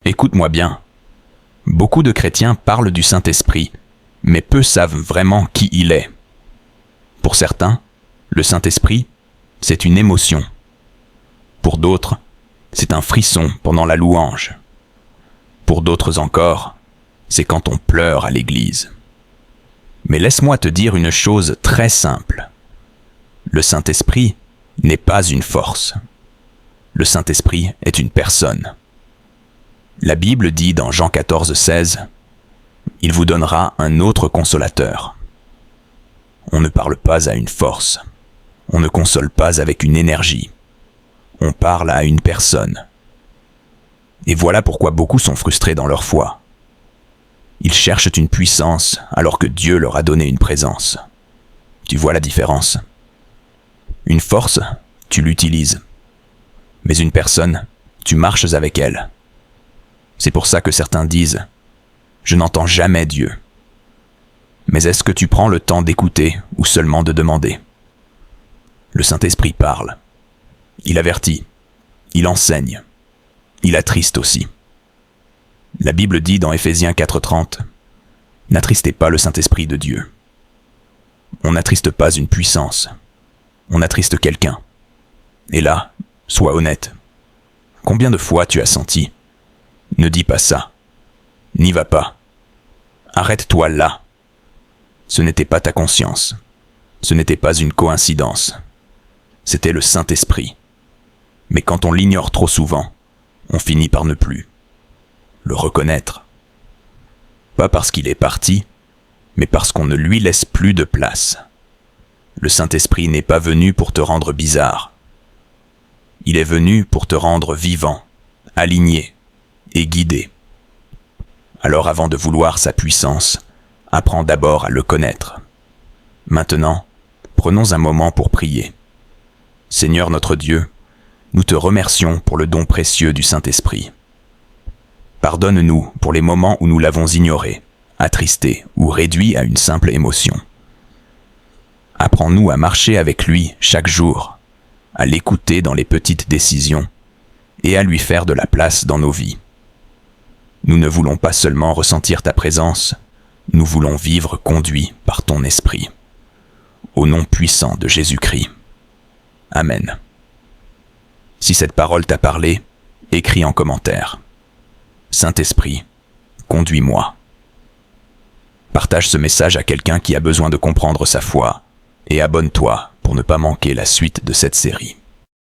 Écoute-moi bien. Beaucoup de chrétiens parlent du Saint-Esprit, mais peu savent vraiment qui il est. Pour certains, le Saint-Esprit, c'est une émotion. Pour d'autres, c'est un frisson pendant la louange. Pour d'autres encore, c'est quand on pleure à l'église. Mais laisse-moi te dire une chose très simple. Le Saint-Esprit n'est pas une force. Le Saint-Esprit est une personne. La Bible dit dans Jean 14,16 « Il vous donnera un autre consolateur ». On ne parle pas à une force. On ne console pas avec une énergie. On parle à une personne. Et voilà pourquoi beaucoup sont frustrés dans leur foi. Ils cherchent une puissance alors que Dieu leur a donné une présence. Tu vois la différence? Une force, tu l'utilises. Mais une personne, tu marches avec elle. C'est pour ça que certains disent « Je n'entends jamais Dieu ». Mais est-ce que tu prends le temps d'écouter ou seulement de demander? Le Saint-Esprit parle. Il avertit. Il enseigne. Il attriste aussi. La Bible dit dans Éphésiens 4,30 « N'attristez pas le Saint-Esprit de Dieu ». On n'attriste pas une puissance. On attriste quelqu'un. Et là, sois honnête. Combien de fois tu as senti « Ne dis pas ça. N'y va pas. Arrête-toi là. » Ce n'était pas ta conscience. Ce n'était pas une coïncidence. C'était le Saint-Esprit. Mais quand on l'ignore trop souvent, on finit par ne plus le reconnaître. Pas parce qu'il est parti, mais parce qu'on ne lui laisse plus de place. Le Saint-Esprit n'est pas venu pour te rendre bizarre. Il est venu pour te rendre vivant, aligné et guidé. Alors avant de vouloir sa puissance, apprends d'abord à le connaître. Maintenant, prenons un moment pour prier. Seigneur notre Dieu, nous te remercions pour le don précieux du Saint-Esprit. Pardonne-nous pour les moments où nous l'avons ignoré, attristé ou réduit à une simple émotion. Apprends-nous à marcher avec lui chaque jour, à l'écouter dans les petites décisions et à lui faire de la place dans nos vies. Nous ne voulons pas seulement ressentir ta présence, nous voulons vivre conduits par ton esprit. Au nom puissant de Jésus-Christ. Amen. Si cette parole t'a parlé, écris en commentaire. Saint-Esprit, conduis-moi. Partage ce message à quelqu'un qui a besoin de comprendre sa foi et abonne-toi pour ne pas manquer la suite de cette série.